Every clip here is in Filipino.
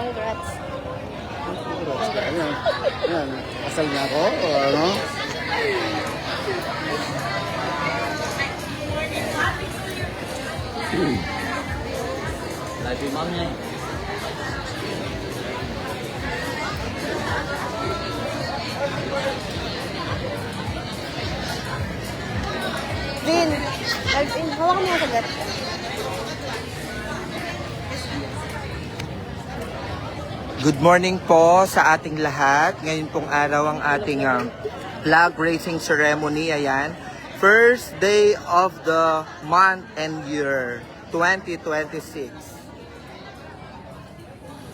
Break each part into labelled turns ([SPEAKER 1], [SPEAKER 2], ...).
[SPEAKER 1] Congrats.
[SPEAKER 2] Ayan. Ayan. Kasal na ako. O ano?
[SPEAKER 3] Live yung mom niya eh.
[SPEAKER 1] Vin, Alvin, hawakan mo yung sagat.
[SPEAKER 4] Good morning po sa ating lahat. Ngayon pong araw ang ating flag raising ceremony. Ayan. First day of the month and year 2026.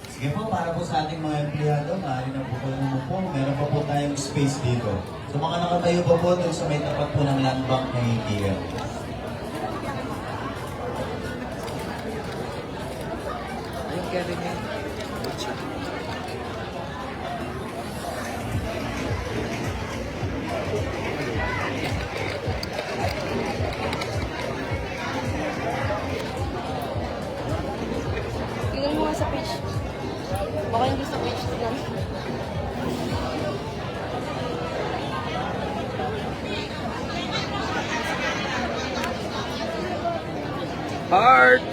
[SPEAKER 5] Sige po, para po sa ating mga empleyado, maaari na po kayo umupo. Meron pa po tayong space dito. So mga nakatayo pa po dun sa may tapat po ng land bank ng ATM.
[SPEAKER 4] Ayun, Kevin yan.
[SPEAKER 1] Tingnan mo nga sa page. Baka hindi sa page lang.
[SPEAKER 4] Heart!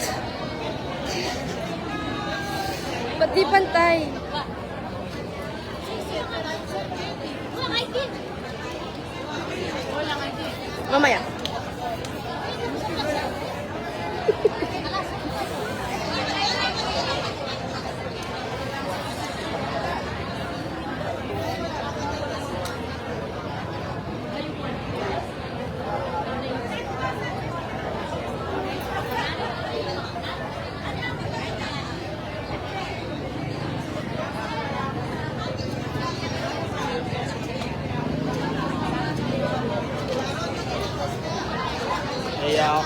[SPEAKER 1] Ba't di pantay? Mamaya.
[SPEAKER 4] Ayaw.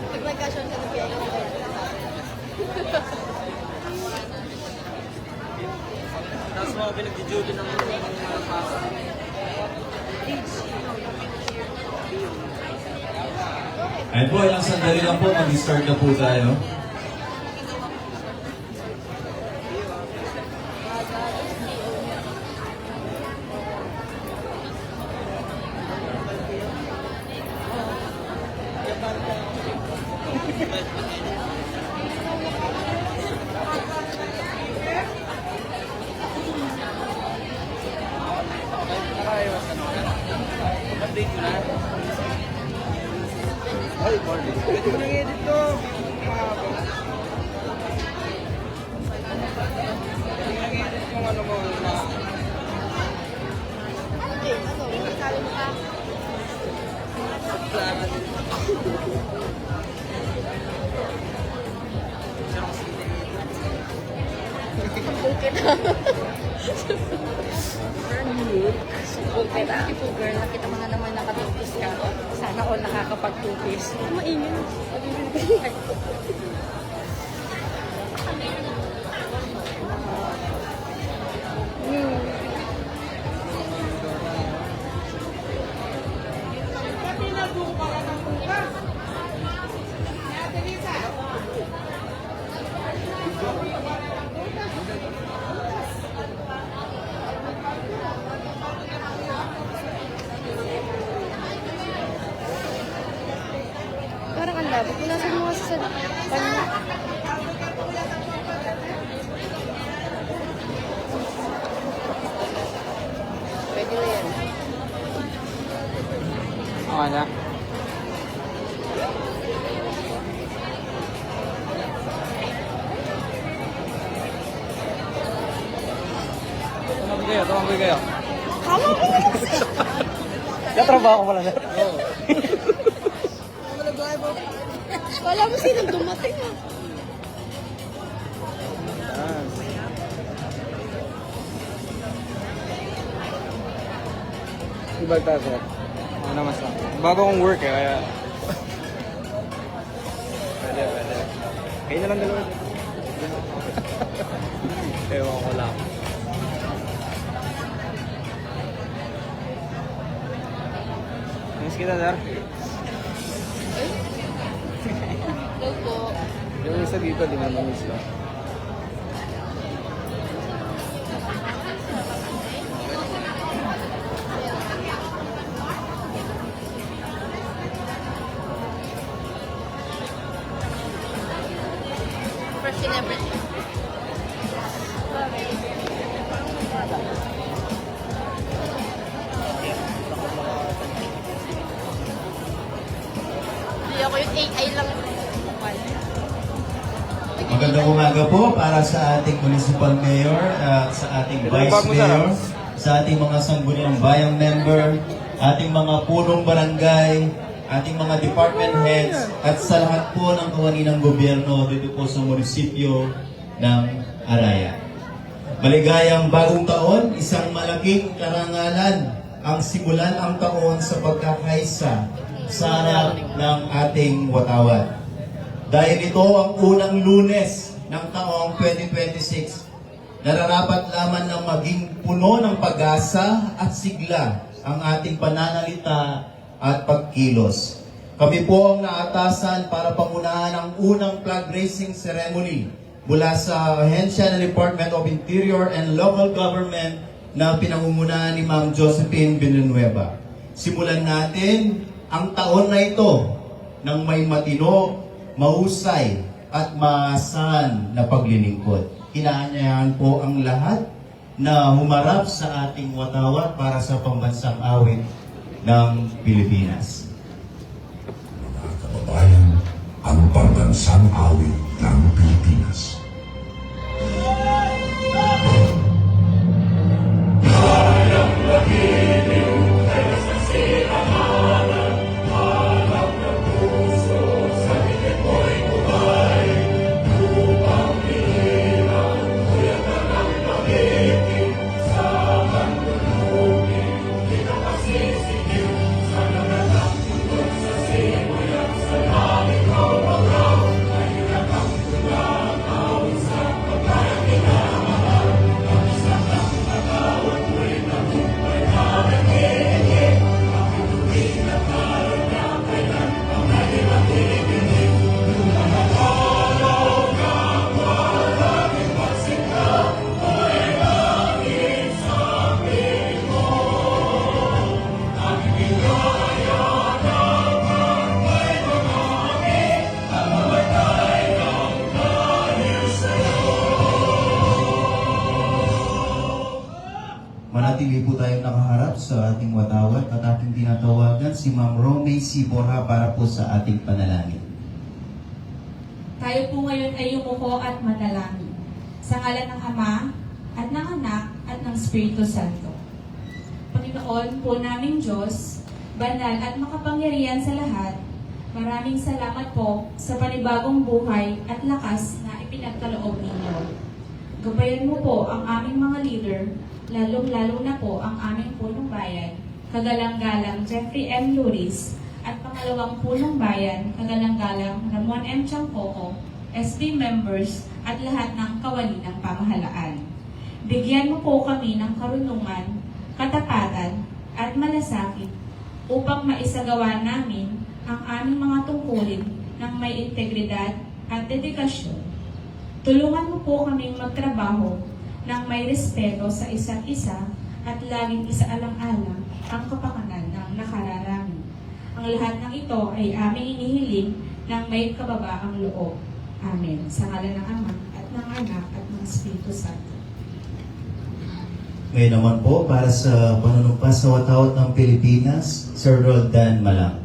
[SPEAKER 1] Pag nagkasyon ka na kaya yung
[SPEAKER 3] Tapos mga pinag-duty ng mga pasa.
[SPEAKER 5] Ayun po, ilang sandali lang po, mag-start na po tayo.
[SPEAKER 3] Update ko na. Ay, morning. Pwede mo nang edit to. Pwede nang edit yung ano mo.
[SPEAKER 1] sabi mo ka. Sumbong kita. Sumbong kita. Tipo girl, nakita mo na naman nakatupis ka. Sana all nakakapagtupis. Maingin. Parang ang labo. Punasan mo kasi sa kanya. Pwede na yan.
[SPEAKER 4] Okay na.
[SPEAKER 3] Tumambay kayo.
[SPEAKER 1] Kama ko!
[SPEAKER 3] Katrabaho ko pala na. Oo.
[SPEAKER 1] Wala mo sinong dumating ah.
[SPEAKER 4] Ibag tayo, sir. Ano naman sa? Bago kong work eh, kaya... Pwede. Kayo na lang dalawa.
[SPEAKER 3] Ewan ko lang. Miss kita, sir.
[SPEAKER 1] Hello po.
[SPEAKER 2] Yung isa dito, di ba namiss ko?
[SPEAKER 1] First celebrity. Hindi ako yung AI lang.
[SPEAKER 5] Magandang umaga po para sa ating municipal mayor at sa ating
[SPEAKER 3] Ilang
[SPEAKER 5] vice
[SPEAKER 3] bag mo, sir?
[SPEAKER 5] mayor, sa ating mga sangguniang bayang member, ating mga punong barangay, ating mga department heads, at sa lahat po ng kawani ng gobyerno dito po sa munisipyo ng Araya. Maligayang bagong taon, isang malaking karangalan ang simulan ang taon sa pagkakaisa sa harap ng ating watawat. Dahil ito ang unang Lunes ng taong 2026, nararapat lamang ng maging puno ng pag-asa at sigla ang ating pananalita at pagkilos. Kami po ang naatasan para pangunahan ang unang flag raising ceremony mula sa Ahensya ng Department of Interior and Local Government na pinangungunahan ni Ma'am Josephine Villanueva. Simulan natin ang taon na ito ng may matino, mahusay at maasahan na paglilingkod. Inaanyayahan po ang lahat na humarap sa ating watawat para sa pambansang awit ng Pilipinas.
[SPEAKER 6] Mga kababayan, ang pambansang awit ng Pilipinas.
[SPEAKER 5] Manatili po tayong nakaharap sa ating watawat at ating tinatawagan si Ma'am Romay C. Borja para po sa ating panalangin.
[SPEAKER 7] Tayo po ngayon ay yumuko at manalangin. Sa ngalan ng Ama, at ng Anak, at ng Espiritu Santo. Panginoon po naming Diyos, banal at makapangyarihan sa lahat, maraming salamat po sa panibagong buhay at lakas na ipinagkaloob ninyo. Gabayan mo po ang aming mga leader, lalong-lalo na po ang aming punong bayan, kagalang-galang Jeffrey M. Luris, at pangalawang punong bayan, kagalang-galang Ramon M. Chancoco, SB members, at lahat ng kawani ng pamahalaan. Bigyan mo po kami ng karunungan, katapatan, at malasakit upang maisagawa namin ang aming mga tungkulin ng may integridad at dedikasyon. Tulungan mo po kaming magtrabaho ng may respeto sa isa't isa at laging isaalang-alang ang kapakanan ng nakararami. Ang lahat ng ito ay aming inihiling ng may kababaang loob. Amen. Sa ngalan ng Ama at ng Anak at ng Espiritu Santo.
[SPEAKER 5] Ngayon naman po, para sa panunumpas sa watawat ng Pilipinas, Sir Roldan Malang.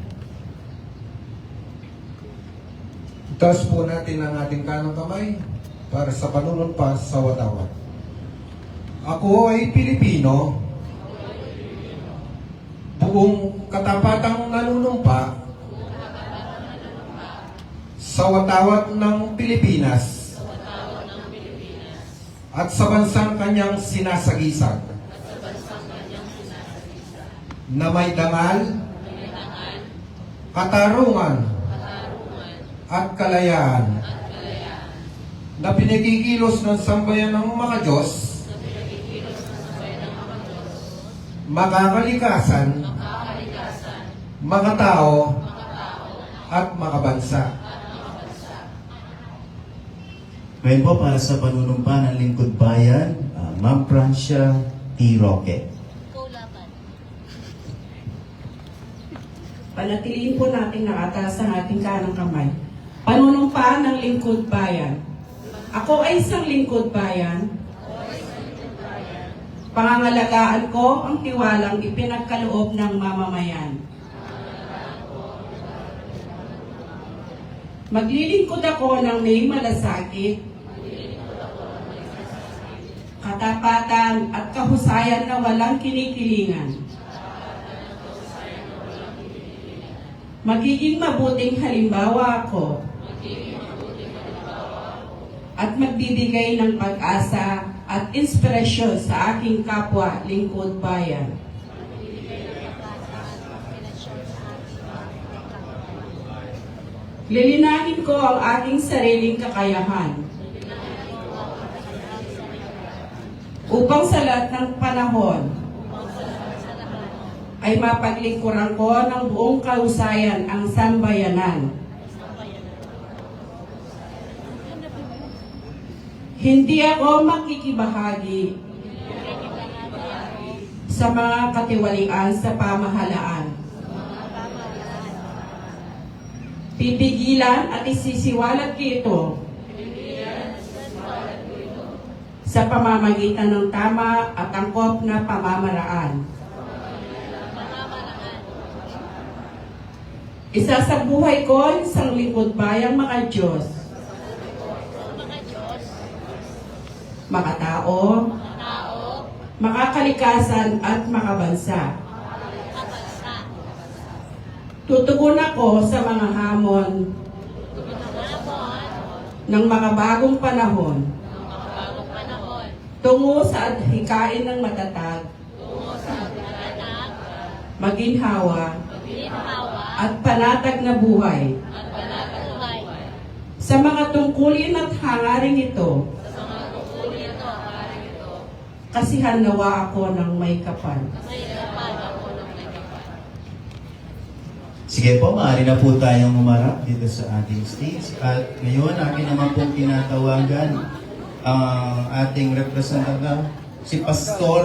[SPEAKER 8] Itaas po natin ang ating kanang kamay para sa panunumpas sa watawat. Ako ay Pilipino, buong katapatang nanunumpa sa watawat ng Pilipinas at sa bansang kanyang sinasagisag na may dangal, katarungan at kalayaan na pinagigilos ng sambayan ng mga Diyos, makakalikasan makatao, at makabansa.
[SPEAKER 5] Ngayon po para sa panunumpa ng Lingkod Bayan, Ma'am Francia T. Roque.
[SPEAKER 9] Panatiliin po natin nakataas ang ating kanang kamay. Panunumpa ng Lingkod Bayan. Ako ay isang Lingkod Bayan. Pangangalagaan ko ang tiwalang ipinagkaloob ng mamamayan. Maglilingkod ako ng may malasakit, katapatan at kahusayan na walang kinikilingan. Magiging mabuting halimbawa ako at magbibigay ng pag-asa at inspirasyon sa aking kapwa lingkod bayan. Lilinahin ko ang aking sariling kakayahan upang sa lahat ng panahon ay mapaglingkuran ko ng buong kahusayan ang sambayanan. Hindi ako makikibahagi sa mga katiwalian sa pamahalaan. Pipigilan at isisiwalat ko ito sa pamamagitan ng tama at angkop na pamamaraan. Isa sa buhay ko, isang lingkod bayang mga Diyos, makatao, makakalikasan at makabansa. Tutugon ako sa mga hamon ng mga bagong panahon tungo sa adhikain ng matatag, maginhawa, at panatag na buhay. Sa mga tungkulin at hangaring ito, kasihan nawa ako ng may kapal.
[SPEAKER 5] Sige po, maaari na po tayong humarap dito sa ating stage. At ngayon, akin naman pong tinatawagan ang ating representative, si Pastora